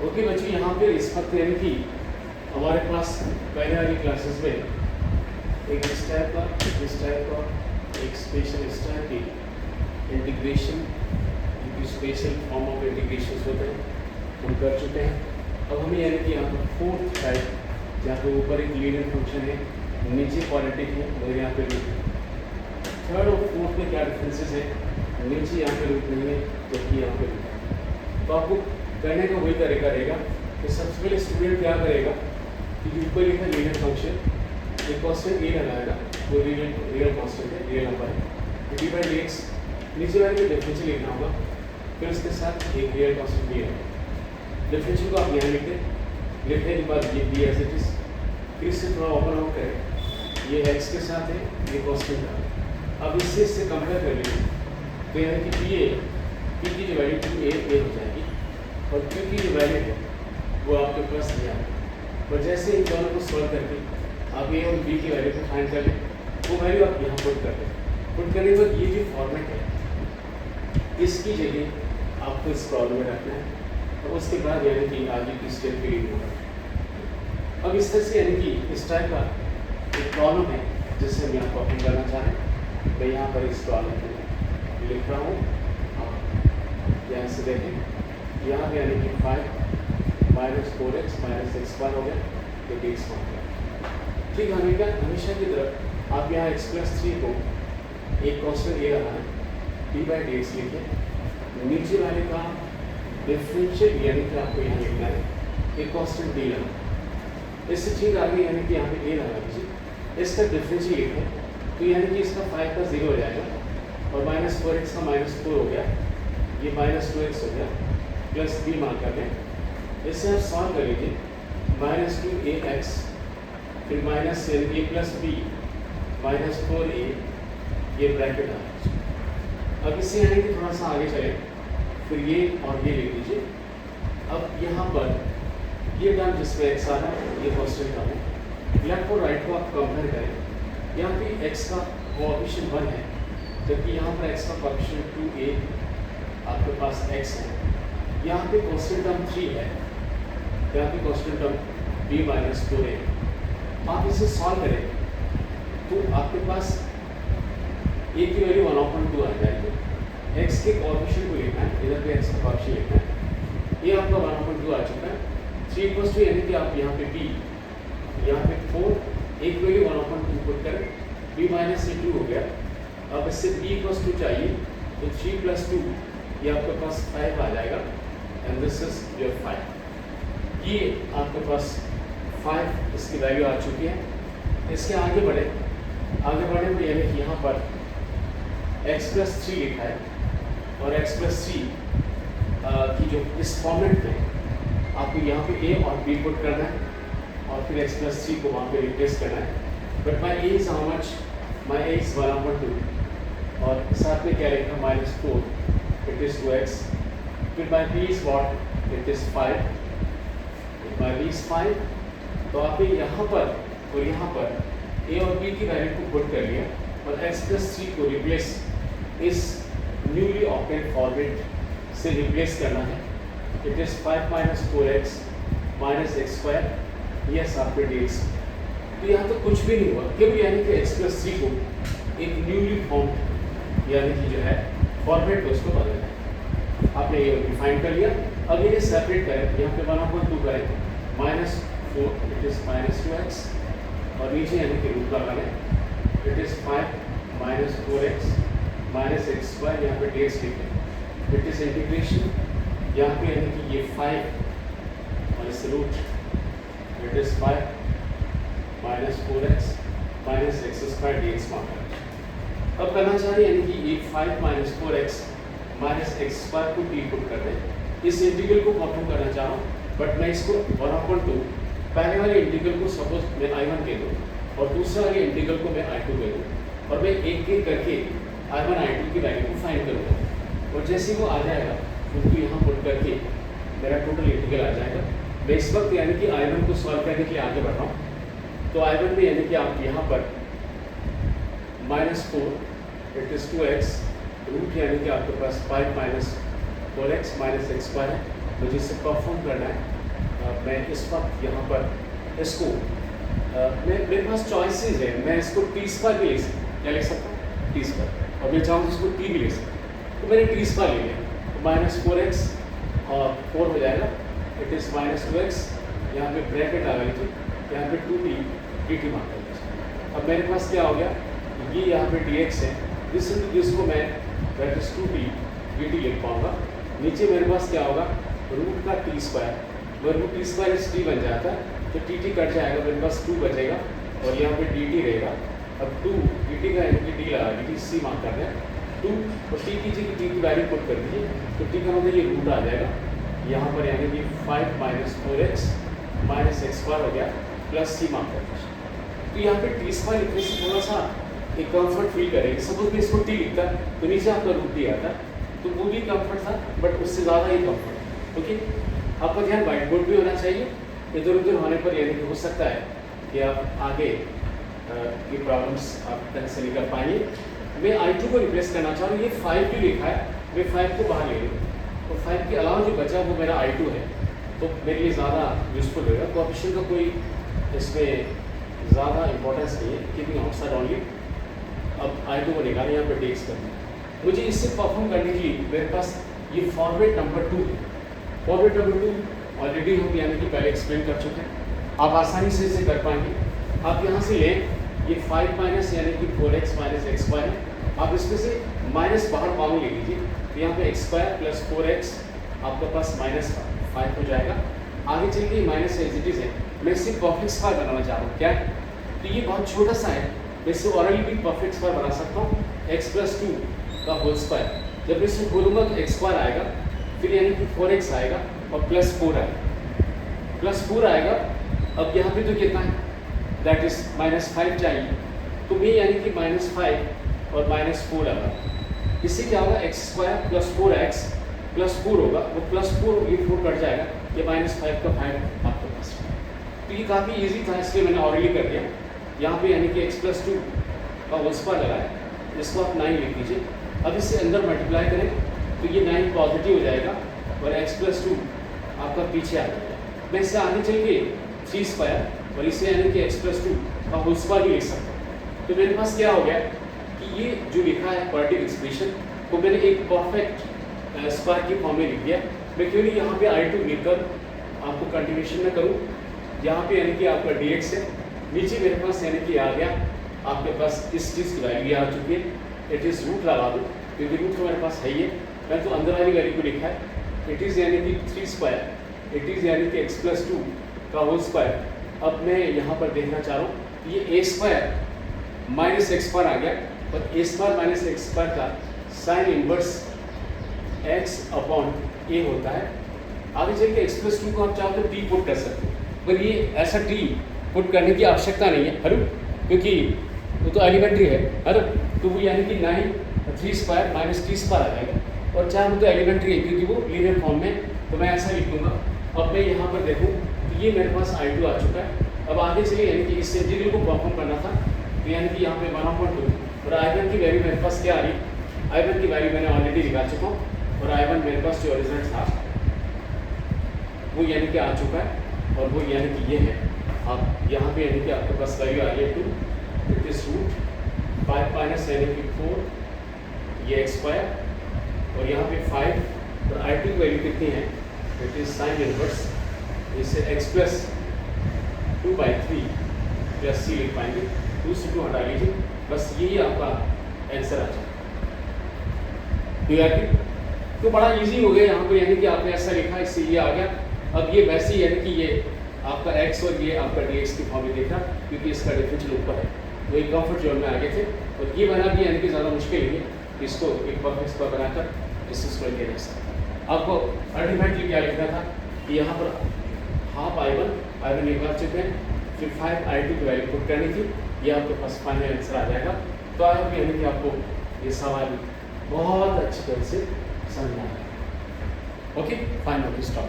Okay बच्चों, यहाँ पे इस वक्त यानी कि हमारे पास पहले वाली क्लासेस में एक इस टाइप का एक स्पेशल इस टाइप की integration, special form of integration होते हैं, हम कर चुके हैं। अब हमें यानी कि यहाँ पर फोर्थ टाइप, जहाँ पे ऊपर एक लीनियर फंक्शन है, नीचे क्वाड्रेटिक है और यहाँ पे रूट है। थर्ड और फोर्थ में क्या डिफरेंसेस है? नीचे यहाँ पे रूट नहीं है जबकि यहाँ पे रूट है। तो आपको करने का वही तरीका रहेगा कि सबसे पहले स्टूडेंट क्या करेगा कि ऊपर लिखा लीनियर फंक्शन एक कांस्टेंट ए लगाएगा, वो रियल कांस्टेंट है, रियल नंबर है, डी बाई डी एक्स नीचे वाले में डिफरेंशियल लिखना होगा, फिर उसके साथ एक रियल कांस्टेंट भी है। डिफरेंशियल को आप यहाँ लिखने के बाद ये डी एज इट इज, फिर इससे थोड़ा ओपन आउट करें, ये एक्स के साथ है, ये कांस्टेंट है। अब इससे कंपेयर कर लीजिए तो यानी कि पी की जो वैल्यू टू ए हो जाएगी और क्यू की जो वैल्यू है वो आपके पास दिया है। और जैसे इन दोनों को सॉल्व करके आप ए और बी की वैल्यू को फाइंड कर लें, वो वैल्यू आप यहाँ पुट कर दें। पुट करने के बाद ये जो फॉर्मेट है इसकी जगह आपको इस प्रॉब्लम में रखना है और उसके बाद यानी कि आगे की स्टेप के लिए होगा। अब इस तरह से यानी कि इस टाइप का एक प्रॉब्लम है जिससे हम यहाँ कॉपी करना चाहें। मैं यहाँ पर इस प्रॉब्लम को लिख रहा हूँ, आप यहाँ से देखें, यहाँ पे यानी कि 5 minus 4x minus x square हो गया, तो डी एक्स हो गया। ठीक है, हमेशा की तरफ आप यहाँ x प्लस 3 को एक कांस्टेंट ए रहा है, डी बाई डी एक्स लिखे, नीचे वाले का डिफरेंशियल यानी कि आपको यहाँ लिखना है एक कांस्टेंट डी लगा। इससे ठीक आगे यानी कि यहाँ पे ए लगा दीजिए, इसका डिफरेंशियल लिखें तो यानी कि इसका 5 का 0 हो जाएगा और माइनस 4x का माइनस 4 हो गया, ये माइनस 2x हो गया, प्लस बी मान कर लें। इससे आप सॉल्व कर लीजिए, माइनस 2ax फिर माइनस ए प्लस बी माइनस 4a, ये ब्रैकेट आ। अब इससे यानी कि थोड़ा सा आगे चले, फिर ये और ये लिख लीजिए। अब यहाँ पर ये टर्म जिसमें एक्स आ रहा है ये कांस्टेंट टर्म है, लेफ्ट और राइट को आप कंपेयर करें। यहाँ पे एक्स का कोएफिशिएंट 1 है जबकि यहाँ पर एक्स का कोएफिशिएंट 2a आपके पास x है। यहाँ पे कांस्टेंट टर्म 3 है, यहाँ पे constant term b minus 4a। आप इसे सॉल्व करें तो आपके पास a की वैल्यू 1/2 आ जाएगी। x के कोएफिशिएंट को लिखना है, इधर पे x का कोएफिशिएंट लिखना है, ये आपका 1/2 आ चुका है। 3 इक्वल्स टू यानी कि आप यहाँ पे b, यहाँ पे 4, a की वैल्यू 1/2 पुट करें, b माइनस 2 हो गया। अब इससे b इक्वल्स टू चाहिए तो 3 प्लस 2 ये आपके पास 5 आ जाएगा एंड दिस इज योर 5। ये आपके पास 5 इसकी वैल्यू आ चुकी है। इसके आगे बढ़े तो यानी कि यहाँ पर x प्लस 3 लिखा है और x प्लस 3 की जो इस फॉर्मेट में आपको यहाँ पे a और b पुट करना है और फिर x प्लस 3 को वहाँ पे रिप्लेस करना है। But my a is how much? My a is 1/2 और साथ में क्या लिखा? Minus 4, it is 2x। फिर माई b is what? It is 5, my b is 5। तो आपने यहाँ पर और यहाँ पर a और b की वैल्यू को पुट कर लिया और x प्लस 3 को रिप्लेस इस न्यूली ऑपरेट फॉर्मेट से रिप्लेस करना है। It is 5 minus 4x minus x square, yes आपके dx। तो यहाँ तो कुछ भी नहीं हुआ, केवल यानी कि x प्लस 3 को एक न्यूली फॉर्म यानी कि जो है फॉर्मेट को उसको बदलना है। आपने ये डिफाइन कर लिया। अब ये सेपरेट करें, यहाँ पे 1/2 करें, minus 4 it is minus 2x और नीचे यानी कि रूट लगा लें, it is 5 minus 4x minus x square, यहाँ पे dx लिखें। इट इज इंटीग्रेशन, यहाँ पे यानी कि ये 5 और इस root, it is 5 minus 4x minus x square dx माना। अब करना चाह रहे यानी कि ये 5 minus 4x minus x square को डी पुट कर दें। इस इंटीग्रल को परफॉर्म करना चाह रहा हूँ, बट मैं इसको 1/2 पहले वाले इंटीग्रल को सपोज मैं I1 कह दूँ और दूसरे वाले इंटीग्रल को मैं I2 कह दूँ और मैं एक एक करके I1 I2 की वैल्यू को फाइंड करूँगा और जैसे वो आ जाएगा उनको यहाँ पुट करके मेरा टोटल इंटीग्रल आ जाएगा। मैं इस वक्त यानी कि I1 को सॉल्व करने के लिए आगे बढ़ रहा हूँ। तो I1 में यानी कि आप यहाँ पर minus 4 it is 2x root यानी कि आपके पास 5 minus 4x minus x square है मुझे इसे परफॉर्म करना है। मैं इस वक्त यहाँ पर इसको मेरे पास चॉइसेस है, मैं इसको टी स्क्वायर भी ले सकता, क्या ले सकता हूँ, टी स्क्वायर, और मैं चाहूँ इसको टी भी ले सकता, तो मैंने टी स्क्वायर ले लिया, तो -4x और 4 हो जाएगा, इट इज़ -2x, यहाँ पे ब्रैकेट लगा लीजिए, यहाँ पे 2t dt मार्क कर लीजिए। अब मेरे पास क्या हो गया, ये यहाँ पे dx है, जिसको मैं दैट इज 2t dt लिख पाऊँगा। नीचे मेरे पास क्या होगा, रूट का टी स्क्वायर, अगर रूट टी स्क्वायर इस टी बन जाता है तो टी टी कट जाएगा, मेरे पास 2 बचेगा और यहाँ पे डी टी रहेगा। अब 2 डी टी का यानी कि डी लगा डी टी सी मार्क कर रहे हैं 2 और टी की जी टी की वैल्यू पुट कर दीजिए, तो टी का मतलब ये रूट आ जाएगा यहाँ पर, यानी कि 5 - 4x - x स्क्वायर हो गया प्लस सी मार्क कर दीजिए। तो यहाँ पे टी स्क्वायर लिखने से थोड़ा सा एक कम्फर्ट फील करेगी। सपोज मैं इसको टी लिखता तो नीचे आपका रूट टी आता, तो वो भी कम्फर्ट था, बट उससे ज़्यादा ही कम्फर्ट। ओके, आपका ध्यान व्हाइट बोर्ड भी होना चाहिए, इधर उधर होने पर यानी कि हो सकता है कि आप आगे की प्रॉब्लम्स आप ढंग से निकल पाएंगे। मैं I2 को रिप्लेस करना चाह रहा हूँ, ये 5 भी लिखा है, मैं 5 को बाहर ले लूँ, तो 5 के अलावा जो बचा वो मेरा I2 है, तो मेरे लिए ज़्यादा यूजफुल रहेगा। कोएफिशिएंट का कोई इसमें ज़्यादा इंपॉर्टेंस नहीं है, कीपिंग आउटसाइड ओनली। अब I2 को निकालें, यहाँ पर डेक्स करना है मुझे। इससे परफॉर्म करने के लिए मेरे पास ये फॉर्मेट नंबर 2 है। फॉर्मेट नंबर 2 ऑलरेडी हम यानी कि पहले एक्सप्लेन कर चुके हैं, आप आसानी से इसे कर पाएंगे। आप यहाँ से लें, ये 5 माइनस यानी कि 4x - x स्क्वायर है, आप इसमें से माइनस बाहर कॉमन ले लीजिए, तो यहाँ पे x स्क्वायर प्लस 4x आपके पास -5 हो जाएगा। आगे चल के माइनस एज इट इज है, मैं इससे परफेक्ट स्क्वायर बनाना चाह रहा हूँ। क्या है, तो ये बहुत छोटा सा है, मैं इससे ऑलरेडी भी परफेक्ट स्क्वायर बना सकता हूँ, x + 2 का होल स्क्वायर। जब मैं इसको खोलूँगा तो x स्क्वायर आएगा, फिर यानी कि 4x आएगा और +4 आएगा, +4 आएगा। अब यहाँ पे तो कितना है, दैट इज -5 चाहिए, तो मैं यानी कि -5 और -4 लगा, इससे क्या होगा, x square plus 4x plus 4 होगा, वो +4 ये 4 कट जाएगा, ये -5 का 5 आपके पास। तो ये काफ़ी इजी था, इसलिए मैंने ऑलरेडी कर दिया। यहाँ पे यानी कि x + 2 का होल स्क्वायर लगाए, इसको आप 9 लिख दीजिए। अब इससे अंदर मल्टीप्लाई करें तो ये 9 पॉजिटिव हो जाएगा और x + 2 आपका पीछे आ जाएगा। मैं इससे आगे चल के 3 स्क्वायर और इसे यानी कि x + 2 का होल स्क्वायर भी लिख सकता हूँ। तो मेरे पास क्या हो गया कि ये जो लिखा है क्वाड्रेटिक एक्सप्रेशन को मैंने एक परफेक्ट स्क्वायर की फॉर्म में लिख दिया। मैं क्यों नहीं यहाँ पे I2 लिखकर आपको कंटिन्यूशन में करूँ, यहाँ पे यानी कि आपका dx है, नीचे मेरे पास यानी कि आ गया आपके पास इस चीज़ की वैल्यू आ चुकी है, इट इज़ रूट लगा दूँ क्योंकि रूट तो मेरे पास है ही है, मैं तो अंदर वाली वैल्यू को लिखा है, इट इज़ यानी कि 3 स्क्वायर, इट इज़ यानी कि x + 2 का होल स्क्वायर। अब मैं यहाँ पर देखना चाह रहा हूँ, ये a स्क्वायर - x स्क्वायर आ गया, और a स्क्वायर - x स्क्वायर का साइन इनवर्स x/a होता है। आगे चल के x + 2 को आप चाहो तो t पुट कर सकते हो, पर ये ऐसा t पुट करने की आवश्यकता नहीं है, हर क्योंकि वो तो एलिमेंट्री है, हर तो वो यानी कि 9 3 स्क्वायर - t स्क्वायर आ जाएगा, और चाहे वो तो एलिमेंट्री है क्योंकि वो लीनियर फॉर्म में, तो मैं ऐसा लिख दूँगा। अब मैं यहाँ पर देखूँ तो ये मेरे पास I2 आ चुका है। अब आगे चलिए यानी कि इस इंटीग्रल को परफॉर्म करना था, तो यानी कि यहाँ पे 1/2 और I1 की वैल्यू मेरे पास क्या आ रही, I1 की वैल्यू मैंने ऑलरेडी निकाल चुका हूँ, और I1 मेरे पास जो रिजल्ट था वो यानी कि आ चुका है, और वो यानी कि ये है। अब यहाँ पे यानी कि आपके पास वैल्यू आ रही है 2, इट इज रूट 5 माइनस यानी कि 4, ये x स्क्वायर, और यहाँ पे 5, और I2 की वैल्यू कितनी है, इट इज साइन इनवर्स, इससे x + 2/3 प्लस c लिख पाएंगे, 2 से 2 हटा लीजिए, बस यही आपका आंसर आ जाए। क्लियर है? तो बड़ा इजी हो गया यहाँ पर, यानी कि आपने ऐसा लिखा, इससे ये आ गया। अब ये वैसे ही यानी कि ये आपका x और ये आपका dx की फॉर्म में देखा, क्योंकि इसका डिफरेंशियल ऊपर है, तो एक कंफर्ट जोन में आ गए थे, और ये बना भी यानी कि ज़्यादा मुश्किल नहीं है, इसको एक परफेक्ट स्क्वायर बनाकर इस स्क्वायर के देख सकते हैं। आपको अल्टीमेटली क्या लिखना था कि यहाँ पर हाफ I1 निकाल चुके हैं, फिर 5 I2 की वैल्यू पुट करनी थी, ये आपके पास फाइनल आंसर आ जाएगा। तो आई होप यानी कि आपको ये सवाल बहुत अच्छी तरह से समझ में आया। Okay, fine, okay, stop.